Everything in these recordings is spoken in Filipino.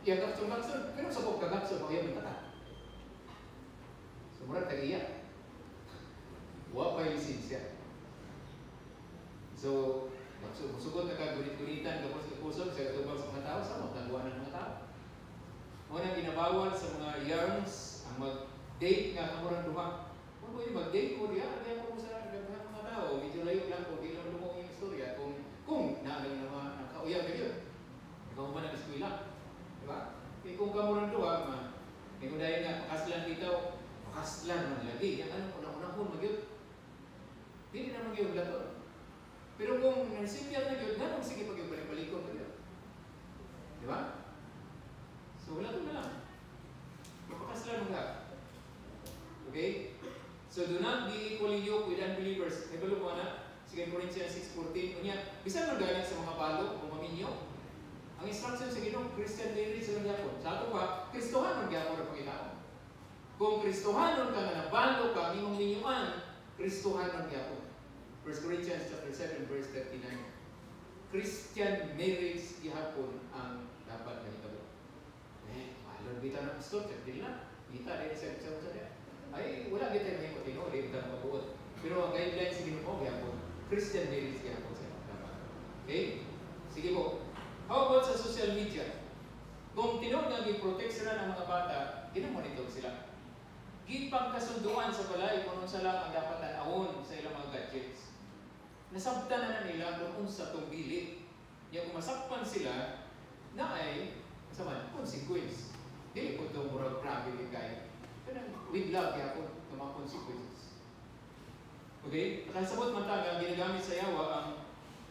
Gagapson, pero sa kong gagapson, ayaw mo tata. So, murag tag-iya. Wa pa yung lisensya. So, magsugod na kagunit-gunitan, kapos kusog sa katubang sa mga tao, sa magtagawa ng mga tao. Muna ginabawal sa mga youngs ang mag-date nga kamurang duha. Kung po yung mag-date ko, kaya ko sa mga tao, medyo layo lang kung di lang lumong yung istorya, kung naalang na mga nakauyaw kayo. Ikaw ba nag-eskwila? Diba? E kung kamurang duha, may kudayan nga, makaslan dito, makaslan man lagi. Yang ano, unang-unang magyod. Hindi na magyod lato. Pero kung nagsipyan na yun, ganun sige pag yung balik-balikon na yun. Diba? So, wala ito na lang. Mapakaslan mo ka. Okay? So, do not be equally yoked with unbelievers. Hebalo mo na, 2 Corinthians 6:14. Kunya, bisan mo galing sa mga balo o maminyo. Ang instruction sa Ginoo, Christian daily sa gyapon. Sa ato ba, Kristohanon gyapon ang Panginoon. Kung Kristohanon ka nga nabalo ka, imong minyuan, Kristohanon gyapon. 1 Corinthians chapter 7 verse 39. Christian marriage gihapon ang dapat na hitabo. Malon bita na pastor, dili na. Bita din sa dia. Ay wala kita may kotino, di kita mabuot. Pero ang guidelines sa Ginoo gihapon, Christian marriage gihapon sa dapat. Okay? Sige po. How about sa social media? Kung tinuod nga gi-protect sila ng mga bata, gina-monitor sila. Gipagkasunduan sa balay kung sa lang ang dapat tanawon sa ilang mga gadgets. Nasabtan na nila kung unsa tong dili. Yang kumasakpan sila na ay saman consequence. Dili ko itong murag grabe ni kaya. Pero with love yapon ng mga consequences. Okay? Nakasabot man taga ginagamit sa yawa ang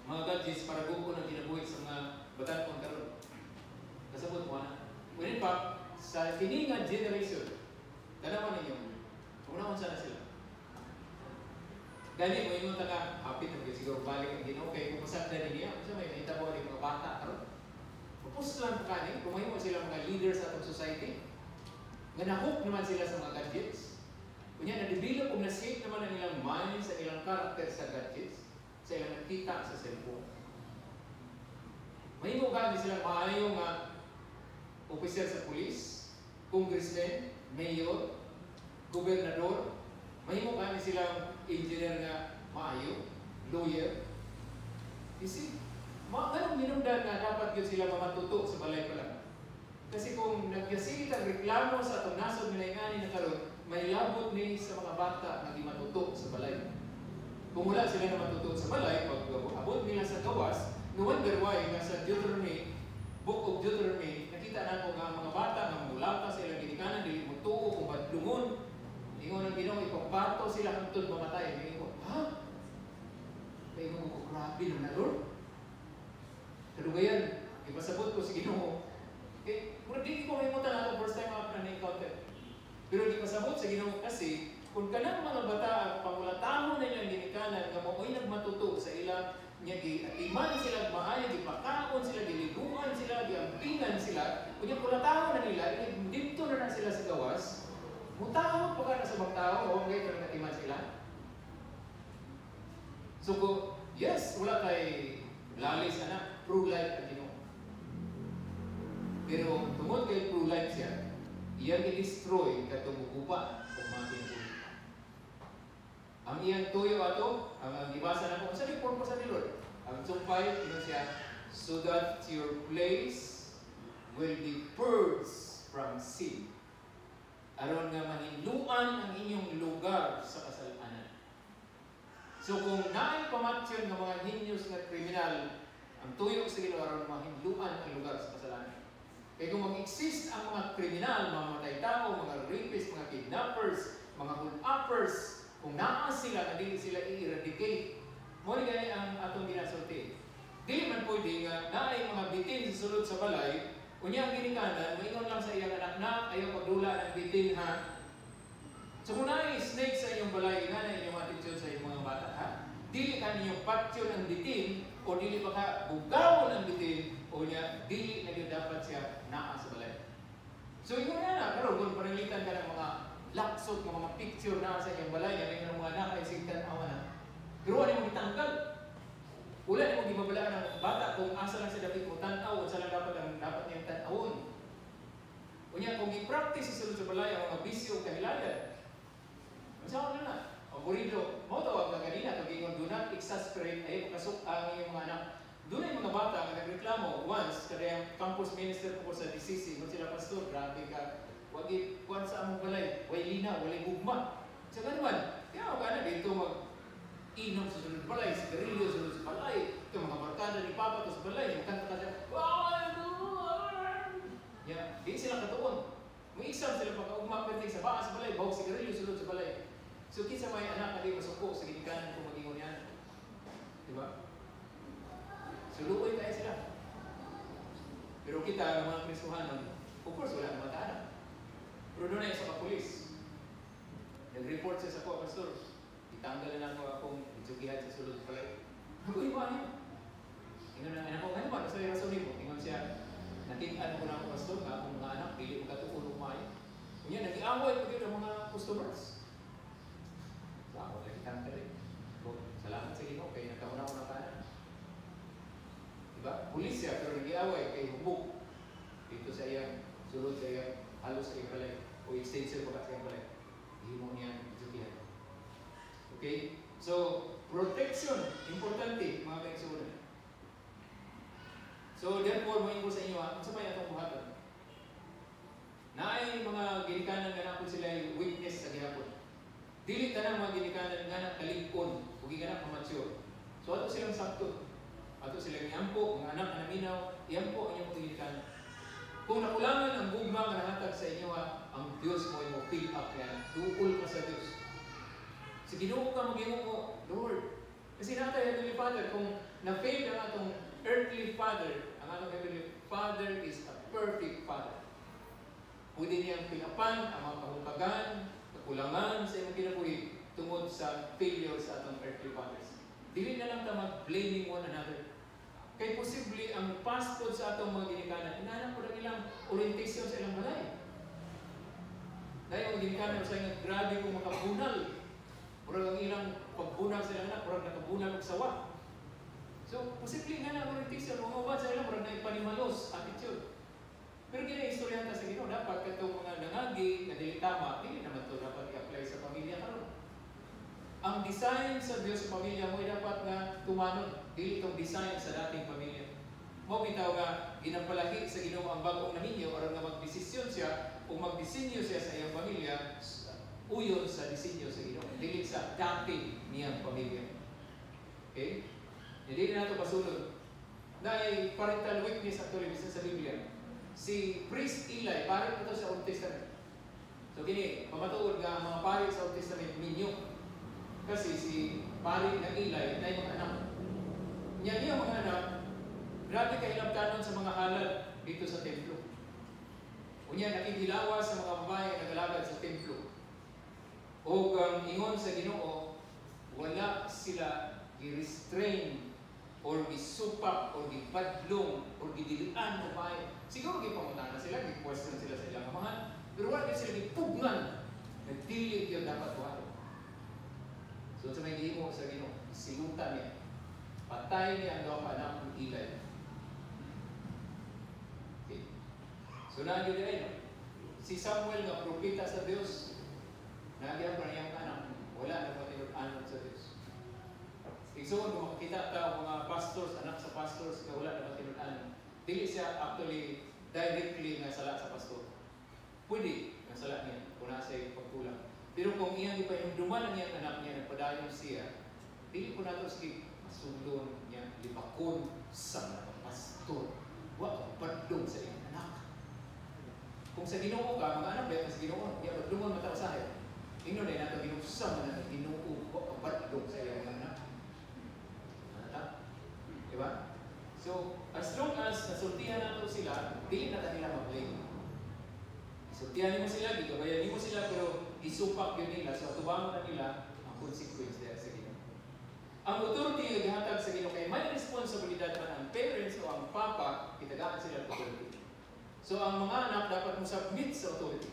mga gadgets para gupo ng kinabuhi sa mga batan-on karon. Kasabot mo na. When in fact, sa kininga generation, tanawan ninyo, unahon sana sila. Gani mo yung taga happy na siguro balik ang Ginoo kay kung pasagdan niya, kasi may nahitabo ni mga bata karon. Pupus lang kani, kung mahimo sila mga leaders sa atong society. Nga na-hook naman sila sa mga gadgets. Kunya na-develop o na-shape naman ang ilang mind sa ilang character sa gadgets, sa ilang nakita sa cellphone. Mahimo gani sila maayo nga officer sa police, congressman, mayor, gobernador. Mahimo gani silang engineer nga maayo, lawyer. You see, ganong minundan nga dapat yun sila mamatuto sa balay pa lang. Kasi kung nagyasigit ang reklamo sa atong nasod minayngani na karon, may labot ni sa mga bata na di matuto sa balay. Kung wala sila na matuto sa balay, pag abot nila sa gawas, no wonder why nga sa Deuteronomy, Book of Deuteronomy, nakita na ko nga mga bata nga mulata sa ilang ginikanan, dili mo tuo kung badlungon. Ingon ang Ginoo ipapato sila hangtod mamatay. Ingon, ha? Kaya ingon ko, grabe naman na Lord. Kadugayan, ipasabot ko si Ginoo. Mura di ko may muta na ito, first time ako na na-encounter. Pero di pasabot sa Ginoo kasi, kung kanang mga bata ang pangulatahon na ilang ginikanan, nga mao'y nagmatuto sa ilang niya, iman sila maayo, gipakaon sila, giliguan sila, giampingan sila, kung yung kulatahon na nila, dito na sila sa gawas, mutahon pa ka na sa mga tao, o ngayon na natiman sila. So, yes, wala kay lalis na, pro-life ang Ginoo. Pero tungod kay pro-life siya, iyang i-destroy katong upa kung mga tinutuloy. Ang iyang tuyo ato, ang ibasa na ko, sa report pa sa ni Lord. Ang sumpay, ino siya, so that your place will be purged from sin. Aron nga mahinluan ang inyong lugar sa kasalanan. So kung naay pamatyon ng mga heinous na kriminal, ang tuyo sa Ginoo aron mahinluan ang lugar sa kasalanan. Kaya kung mag-exist ang mga kriminal, mga matay tao, mga rapists, mga kidnappers, mga hood-uppers, kung naa sila, na dili sila i-eradicate, mo ni gani ang atong ginasulti. Dili man pwede nga naay mga bitin sa sulod sa balay, kunya ang ginikanan, moingon lang sa iyang anak na, ayaw pagdula ng bitin ha. So kung naay snake sa inyong balay, nga na inyong atensyon sa inyong mga bata ha, dili ka ninyong patyo ng bitin, o dili pa ka bugaw ng bitin, o niya, dili na yun dapat siya naa sa balay. So ingon na, karon kung panalitan ka ng mga laksot, mga picture na sa inyong balay, yan yung mga nakaisingtan awan na. Pero ano yung itanggal? Wala na mong gibabalaan ng bata kung asa lang sa dapat mo tanaw, at sa lang dapat niyang tanawon. Unya, kung i-practice isulod sa balay ang mga bisyo o kahilayan, masama na. Ang burido, mo tawag na kanina, pag ingon, do not exasperate, ay pakasok ang iyong mga anak. Doon ay mga bata na nagreklamo once, kada yung campus minister ko sa DCC, kung sila pastor, grabe ka, wag ikuan sa among balay, way lina, walay gugma. Sa naman, kaya ako na dito mag-inom sa sunod balay, sigarilyo sa sunod balay, ito mga barkada ni Papa to sa balay, yung kanta ka siya, yeah, di sila katuon. May exam sila pagka-ugma pwede sa baka sa balay, bawag sigarilyo sunod sa balay. So kinsa may anak na di masuko sa ginikanan kung mag-ingon yan. Diba? So luoy tayo sila. Pero kita, ang mga Kristohanon, of course, wala naman tayo. Pero doon na yung sa kapulis. Nag-report siya sa ko, Pastor. Itanggal na lang akong itsugihan sa sulod pala. Uy, ba niya? Tingnan na anak ko, ngayon ba? Sa rason mo. Tingnan siya, natin-ano ko na ako, Pastor, nga akong mga anak, pili ko katukulong mayo. Kanya, nag-iaway ko yun ang mga customers. So ako, nag-itanggal rin. Salamat sa Ginoo, kaya nagkauna-una ka na. Diba? Pulis siya, pero nag-iaway, kay hubog. Dito sa iyang, sulod sa iyang, halos sa iyang balay. O extension ko sa iyang balay. Hindi mo niyan itukihan. Okay? So, protection, importante, mga kaigsunan. So, therefore, mo ko sa inyo, kung sa may atong buhaton, na ay mga ginikanan nga napon sila yung witness sa gihapon. Dili tanang mga ginikanan nga na kaligpon, o giganap na mature. So, ato silang sakto. Ato silang iampo, mga anak na naminaw, iampo ang inyong ginikanan. Kung nakulangan ang gugma nga nahatag sa inyo, ang Diyos mo ay mo fill up yan. Tuul ka sa Diyos. Sa Ginoo ka mag-ingon mo, Lord. Kasi natay Heavenly Father, kung na-fail ang atong earthly Father, ang atong Heavenly Father is a perfect Father. Pwede niyang pinapan ang mga kahungkagan, kakulangan sa iyong kinabuhi tungod sa failure sa atong earthly fathers. Dili na lang ta mag-blaming one another. Kaya posible ang passport sa atong mga ginikanan, inaanap ko lang ilang orientation sa ilang balay. Dahil ang ginikanan sa ilang grabe kung makabunal. Murag ang ilang pagbunal sa ilang anak, murag nakabunal og sawa. So, posible nga na orientation, mga uban sa ilang, murag na ipanimalos attitude. Pero gina-istoryanta sa Ginoo, dapat katong mga nangagi, na dili tama, dili naman ito dapat i-apply sa pamilya karon. Ang design sa Diyos sa pamilya mo ay dapat na tumanod. Dili itong design sa dating pamilya. Mo bitaw nga ginapalaki sa Ginoo ang bagong naminyo o nga magdesisyon siya o magdisenyo siya sa iyang pamilya uyon sa disenyo sa Ginoo. Dili sa dating niyang pamilya. Okay? Hindi na ito pasulod. Dahil parental witness actually bisa sa Biblia. Si Priest Eli, pare ito sa Old Testament. So gini, pamatuod nga ang mga pare sa Old Testament minyo. Kasi si pare ng Eli, na yung mga anak. Niya mga anak, grabe kahilabtanon sa mga halal dito sa templo. Unya, nakikilawa sa mga babae na nagalagad sa templo. O ingon sa Ginoo, wala sila i-restrain or gisupak or gipadlong or gidilian o bahay. Siguro gipamunta na sila, gi-question sila sa ilang amahan, pero wala sila gipugnan. Nagdili yun dapat buhato. So sa may gihimo sa Ginoo, silutan niya. Patay niya ang daw pa anak ng Eli. Okay. So nagyo din si Samuel nga propeta sa Dios, nagyan pa niyang anak, wala na matinud-anon sa Dios. Igsoon kung makikita ta mga pastors, anak sa pastors, nga wala na matinud-anon. Dili siya actually directly nga sala sa pastor. Pwede nga sala niya kung nasa iyong pagkulang. Pero kung iyang ipahinumduman ang iyang anak niya, nagpadayon siya, dili po nato sige masulon niya, libakon sa mga pastor. Huwag padlong sa iyang anak. Kung sa Ginoo ka, mga anak ba sa Ginoo, iya padlungan matawasahay. Ino na nato ginusam na Ginoo, huwag padlong sa iyang anak. Diba? So, as long as nasultihan nato sila, dili na nila mag-blame. Sultihan mo sila, gigabayan mo sila, pero isupak yun nila, so tubangan na nila ang consequence dahil sa Ginoo. Ang authority yung gihatag sa Ginoo, kaya may responsibilidad man ang parents o ang papa, itagaan sila ang authority. So ang mga anak dapat mo submit sa authority.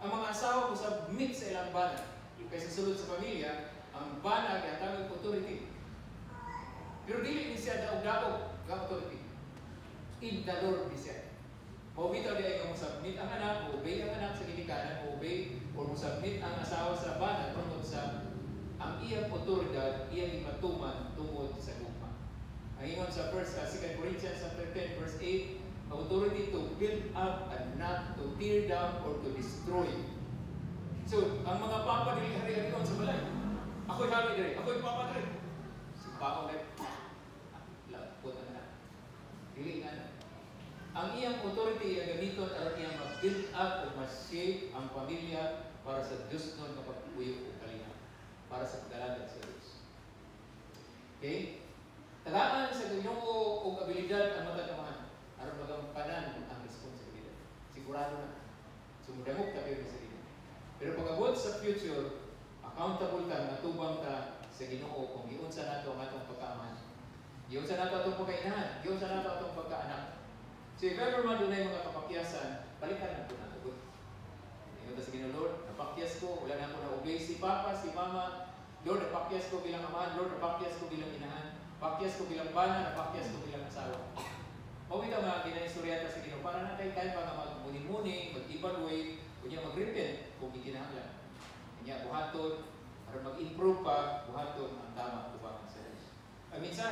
Ang mga asawa mo submit sa ilang banag. Kaya sa sulod sa pamilya, ang banag gihatag ang authority. Pero dili ni siya daog-daog ang authority. In the Lord ni siya. Mabitaw di ay kung submit ang anak, obey ang anak sa ginikanan, obey, o submit ang asawa sa banat tungkol sa ang iyang otoridad, iyang ipatuman tungkol sa lupa. Ang ingon sa 2 Corinthians chapter 10 verse 8, authority to build up and not to tear down or to destroy. So, ang mga papa dili hari-hari sa balay. Ako'y hari diri, ako'y papa diri. Si papa diri, lapot ang anak. Dili nga. Ang iyang authority ay gamiton aron iyang mag-build up o mas-shape ang pamilya para sa Diyos nun na pagpuyo o kalinga. Para sa pagdalagan sa Diyos. Okay? Tagaan sa Ginoo o abilidad ang matatamahan aron magampanan ang responsibilidad. Sigurado na. Sumudamok ta kayo sa Ginoo. Pero pag abot sa future, accountable ka, natubang ka sa Ginoo kung giunsa nato ang atong pagkaaman. Giunsa nato atong pagkainahan, giunsa nato atong pagkaanak. So if ever man doon ay mga kapakyasan, balikan na po na tugot. Ingat sa Ginoo, Lord, napakyas ko, wala na ako na-obey si Papa, si Mama. Lord, napakyas ko bilang amahan. Lord, napakyas ko bilang inahan. Napakyas ko bilang bana, napakyas ko bilang asawa. Mawit ang mga ginaistoryata sa Ginoo para na kayo pa nga mag-muni-muni, mag-evaluate, kunya mag-repent kung ikinahanglan. Kunya buhaton, para mag-improve pa, buhaton ang tama tubangan sa Diyos. Ang mensahe